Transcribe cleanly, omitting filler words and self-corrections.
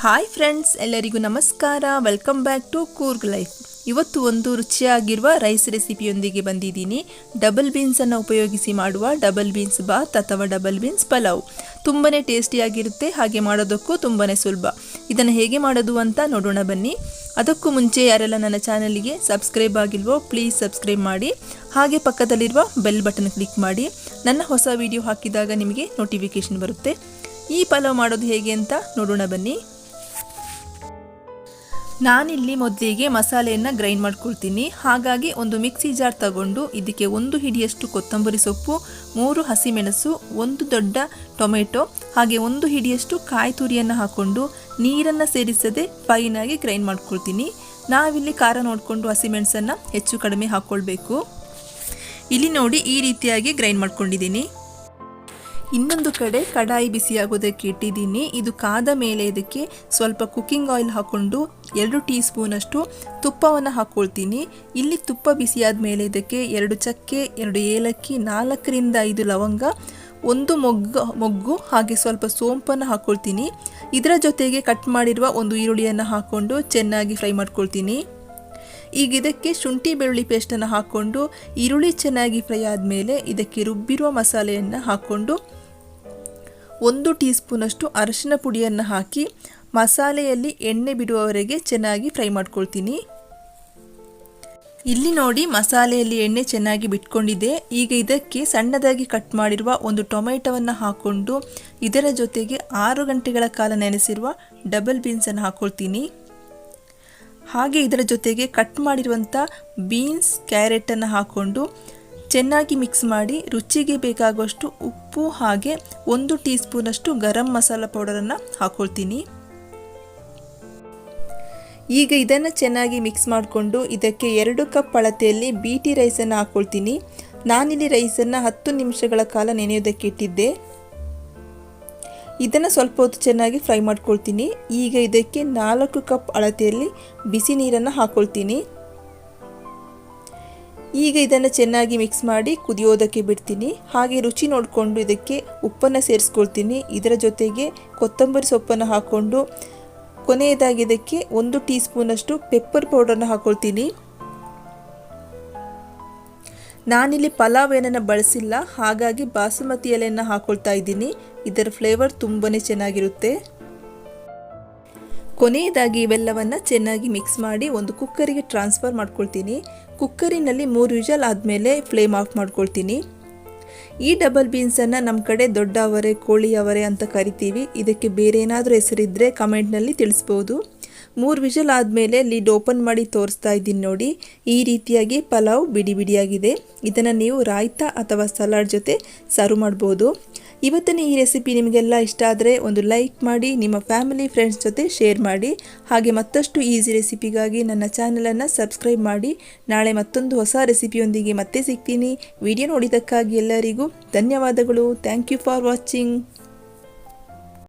Hi friends, ಎಲ್ಲರಿಗೂ ನಮಸ್ಕಾರ. Welcome back to Coorg life. ಇವತ್ತು ಒಂದು ರುಚಿಯಾಗಿರುವ ರೈಸ್ ರೆಸಿಪಿಯೊಂದಿಗೆ ಬಂದಿದ್ದೀನಿ. ಡಬಲ್ ಬೀನ್ಸನ್ನು ಉಪಯೋಗಿಸಿ ಮಾಡುವ ಡಬಲ್ ಬೀನ್ಸ್ ಬಾತ್ ಅಥವಾ ಡಬಲ್ ಬೀನ್ಸ್ ಪಲಾವ್. ತುಂಬಾ ಟೇಸ್ಟಿಯಾಗಿರುತ್ತೆ, ಹಾಗೆ ಮಾಡೋದಕ್ಕೂ ತುಂಬಾ ಸುಲಭ. ಇದನ್ನು ಹೇಗೆ ಮಾಡೋದು ಅಂತ ನೋಡೋಣ ಬನ್ನಿ. ಅದಕ್ಕೂ ಮುಂಚೆ ಯಾರೆಲ್ಲ ನನ್ನ ಚಾನಲ್ಗೆ ಸಬ್ಸ್ಕ್ರೈಬ್ ಆಗಿಲ್ವೋ ಪ್ಲೀಸ್ ಸಬ್ಸ್ಕ್ರೈಬ್ ಮಾಡಿ, ಹಾಗೆ ಪಕ್ಕದಲ್ಲಿರುವ ಬೆಲ್ ಬಟನ್ ಕ್ಲಿಕ್ ಮಾಡಿ. ನನ್ನ ಹೊಸ ವಿಡಿಯೋ ಹಾಕಿದಾಗ ನಿಮಗೆ ನೋಟಿಫಿಕೇಶನ್ ಬರುತ್ತೆ. ಈ ಪಲಾವ್ ಮಾಡೋದು ಹೇಗೆ ಅಂತ ನೋಡೋಣ ಬನ್ನಿ. ನಾನಿಲ್ಲಿ ಮೊದಲಿಗೆ ಮಸಾಲೆಯನ್ನು ಗ್ರೈಂಡ್ ಮಾಡ್ಕೊಳ್ತೀನಿ. ಹಾಗಾಗಿ ಒಂದು ಮಿಕ್ಸಿ ಜಾರ್ ತಗೊಂಡು ಇದಕ್ಕೆ 1 ಹಿಡಿಯಷ್ಟು ಕೊತ್ತಂಬರಿ ಸೊಪ್ಪು, 3 ಹಸಿಮೆಣಸು, 1 ದೊಡ್ಡ ಟೊಮೆಟೊ, ಹಾಗೆ 1 ಹಿಡಿಯಷ್ಟು ಕಾಯಿ ತುರಿಯನ್ನು ಹಾಕ್ಕೊಂಡು ನೀರನ್ನು ಸೇರಿಸದೆ ಫೈನಾಗಿ ಗ್ರೈಂಡ್ ಮಾಡ್ಕೊಳ್ತೀನಿ. ನಾವಿಲ್ಲಿ ಖಾರ ನೋಡಿಕೊಂಡು ಹಸಿಮೆಣಸನ್ನು ಹೆಚ್ಚು ಕಡಿಮೆ ಹಾಕ್ಕೊಳ್ಬೇಕು. ಇಲ್ಲಿ ನೋಡಿ ಈ ರೀತಿಯಾಗಿ ಗ್ರೈಂಡ್ ಮಾಡ್ಕೊಂಡಿದ್ದೀನಿ. ಇನ್ನೊಂದು ಕಡೆ ಕಡಾಯಿ ಬಿಸಿಯಾಗೋದಕ್ಕೆ ಇಟ್ಟಿದ್ದೀನಿ. ಇದು ಕಾದ ಮೇಲೆ ಇದಕ್ಕೆ ಸ್ವಲ್ಪ ಕುಕ್ಕಿಂಗ್ ಆಯಿಲ್ ಹಾಕ್ಕೊಂಡು 2 ಟೀ ಸ್ಪೂನಷ್ಟು ತುಪ್ಪವನ್ನು ಹಾಕ್ಕೊಳ್ತೀನಿ. ಇಲ್ಲಿ ತುಪ್ಪ ಬಿಸಿಯಾದ ಮೇಲೆ ಇದಕ್ಕೆ 2 ಚಕ್ಕೆ, 2 ಏಲಕ್ಕಿ, 4 ರಿಂದ 5 ಲವಂಗ, 1 ಮೊಗ್ಗು ಹಾಗೆ ಸ್ವಲ್ಪ ಸೋಂಪನ್ನು ಹಾಕ್ಕೊಳ್ತೀನಿ. ಇದರ ಜೊತೆಗೆ ಕಟ್ ಮಾಡಿರುವ 1 ಈರುಳ್ಳಿಯನ್ನು ಹಾಕ್ಕೊಂಡು ಚೆನ್ನಾಗಿ ಫ್ರೈ ಮಾಡ್ಕೊಳ್ತೀನಿ. ಈಗ ಇದಕ್ಕೆ ಶುಂಠಿ ಬೆಳ್ಳುಳ್ಳಿ ಪೇಸ್ಟನ್ನು ಹಾಕ್ಕೊಂಡು ಈರುಳ್ಳಿ ಚೆನ್ನಾಗಿ ಫ್ರೈ ಆದಮೇಲೆ ಇದಕ್ಕೆ ರುಬ್ಬಿರುವ ಮಸಾಲೆಯನ್ನು ಹಾಕ್ಕೊಂಡು 1 ಟೀ ಸ್ಪೂನಷ್ಟು ಅರಿಶಿನ ಪುಡಿಯನ್ನು ಹಾಕಿ ಮಸಾಲೆಯಲ್ಲಿ ಎಣ್ಣೆ ಬಿಡುವವರೆಗೆ ಚೆನ್ನಾಗಿ ಫ್ರೈ ಮಾಡ್ಕೊಳ್ತೀನಿ. ಇಲ್ಲಿ ನೋಡಿ ಮಸಾಲೆಯಲ್ಲಿ ಎಣ್ಣೆ ಚೆನ್ನಾಗಿ ಬಿಟ್ಕೊಂಡಿದೆ. ಈಗ ಇದಕ್ಕೆ ಸಣ್ಣದಾಗಿ ಕಟ್ ಮಾಡಿರುವ 1 ಟೊಮೆಟೊವನ್ನು ಹಾಕ್ಕೊಂಡು ಇದರ ಜೊತೆಗೆ 6 ಗಂಟೆಗಳ ಕಾಲ ನೆನೆಸಿರುವ ಡಬಲ್ ಬೀನ್ಸನ್ನು ಹಾಕ್ಕೊಳ್ತೀನಿ. ಹಾಗೆ ಇದರ ಜೊತೆಗೆ ಕಟ್ ಮಾಡಿರುವಂಥ ಬೀನ್ಸ್, ಕ್ಯಾರೆಟನ್ನು ಹಾಕ್ಕೊಂಡು ಚೆನ್ನಾಗಿ ಮಿಕ್ಸ್ ಮಾಡಿ ರುಚಿಗೆ ಬೇಕಾಗುವಷ್ಟು ಉಪ್ಪು ಹಾಗೆ 1 ಟೀ ಸ್ಪೂನಷ್ಟು ಗರಂ ಮಸಾಲ ಪೌಡರನ್ನು ಹಾಕ್ಕೊಳ್ತೀನಿ. ಈಗ ಇದನ್ನು ಚೆನ್ನಾಗಿ ಮಿಕ್ಸ್ ಮಾಡಿಕೊಂಡು ಇದಕ್ಕೆ 2 ಕಪ್ ಅಳತೆಯಲ್ಲಿ BT ರೈಸನ್ನು ಹಾಕ್ಕೊಳ್ತೀನಿ. ನಾನಿಲ್ಲಿ ರೈಸನ್ನು 10 ನಿಮಿಷಗಳ ಕಾಲ ನೆನೆಯೋದಕ್ಕೆ ಇಟ್ಟಿದ್ದೆ. ಇದನ್ನು ಸ್ವಲ್ಪ ಹೊತ್ತು ಚೆನ್ನಾಗಿ ಫ್ರೈ ಮಾಡ್ಕೊಳ್ತೀನಿ. ಈಗ ಇದಕ್ಕೆ 4 ಕಪ್ ಅಳತೆಯಲ್ಲಿ ಬಿಸಿ ನೀರನ್ನು ಹಾಕ್ಕೊಳ್ತೀನಿ. ಈಗ ಇದನ್ನು ಚೆನ್ನಾಗಿ ಮಿಕ್ಸ್ ಮಾಡಿ ಕುದಿಯೋದಕ್ಕೆ ಬಿಡ್ತೀನಿ. ಹಾಗೆ ರುಚಿ ನೋಡಿಕೊಂಡು ಇದಕ್ಕೆ ಉಪ್ಪನ್ನು ಸೇರಿಸ್ಕೊಳ್ತೀನಿ. ಇದರ ಜೊತೆಗೆ ಕೊತ್ತಂಬರಿ ಸೊಪ್ಪನ್ನು ಹಾಕ್ಕೊಂಡು ಕೊನೆಯದಾಗಿ ಇದಕ್ಕೆ 1 ಟೀ ಸ್ಪೂನಷ್ಟು ಪೆಪ್ಪರ್ ಪೌಡರ್ನ ಹಾಕ್ಕೊಳ್ತೀನಿ. ನಾನಿಲ್ಲಿ ಪಲಾವ್ ಏನನ್ನು ಬಳಸಿಲ್ಲ, ಹಾಗಾಗಿ ಬಾಸುಮತಿ ಎಲೆಯನ್ನು ಹಾಕ್ಕೊಳ್ತಾ ಇದ್ದೀನಿ. ಇದರ ಫ್ಲೇವರ್ ತುಂಬಾ ಚೆನ್ನಾಗಿರುತ್ತೆ. ಕೊನೆಯದಾಗಿ ಇವೆಲ್ಲವನ್ನು ಚೆನ್ನಾಗಿ ಮಿಕ್ಸ್ ಮಾಡಿ ಒಂದು ಕುಕ್ಕರಿಗೆ ಟ್ರಾನ್ಸ್ಫರ್ ಮಾಡ್ಕೊಳ್ತೀನಿ. ಕುಕ್ಕರಿನಲ್ಲಿ 3 ವಿಷಲ್ ಆದಮೇಲೆ ಫ್ಲೇಮ್ ಆಫ್ ಮಾಡ್ಕೊಳ್ತೀನಿ. ಈ ಡಬಲ್ ಬೀನ್ಸನ್ನು ನಮ್ಮ ಕಡೆ ದೊಡ್ಡ ಅವರೆ, ಕೋಳಿ ಅವರೆ ಅಂತ ಕರಿತೀವಿ. ಇದಕ್ಕೆ ಬೇರೆ ಏನಾದರೂ ಹೆಸರಿದ್ದರೆ ಕಮೆಂಟ್ನಲ್ಲಿ ತಿಳಿಸ್ಬೋದು. 3 ವಿಷಲ್ ಆದಮೇಲೆ ಲಿಡ್ ಓಪನ್ ಮಾಡಿ ತೋರಿಸ್ತಾ ಇದ್ದೀನಿ ನೋಡಿ. ಈ ರೀತಿಯಾಗಿ ಪಲಾವ್ ಬಿಡಿ ಬಿಡಿಯಾಗಿದೆ. ಇದನ್ನು ನೀವು ರಾಯ್ತಾ ಅಥವಾ ಸಲಾಡ್ ಜೊತೆ ಸರ್ವ್ ಮಾಡ್ಬೋದು. ಇವತ್ತಿನ ಈ ರೆಸಿಪಿ ನಿಮಗೆಲ್ಲ ಇಷ್ಟ ಆದರೆ ಒಂದು ಲೈಕ್ ಮಾಡಿ, ನಿಮ್ಮ ಫ್ಯಾಮಿಲಿ ಫ್ರೆಂಡ್ಸ್ ಜೊತೆ ಶೇರ್ ಮಾಡಿ. ಹಾಗೆ ಮತ್ತಷ್ಟು ಈಸಿ ರೆಸಿಪಿಗಾಗಿ ನನ್ನ ಚಾನಲನ್ನು ಸಬ್ಸ್ಕ್ರೈಬ್ ಮಾಡಿ. ನಾಳೆ ಮತ್ತೊಂದು ಹೊಸ ರೆಸಿಪಿಯೊಂದಿಗೆ ಮತ್ತೆ ಸಿಗ್ತೀನಿ. ವಿಡಿಯೋ ನೋಡಿದ್ದಕ್ಕಾಗಿ ಎಲ್ಲರಿಗೂ ಧನ್ಯವಾದಗಳು. Thank you for watching.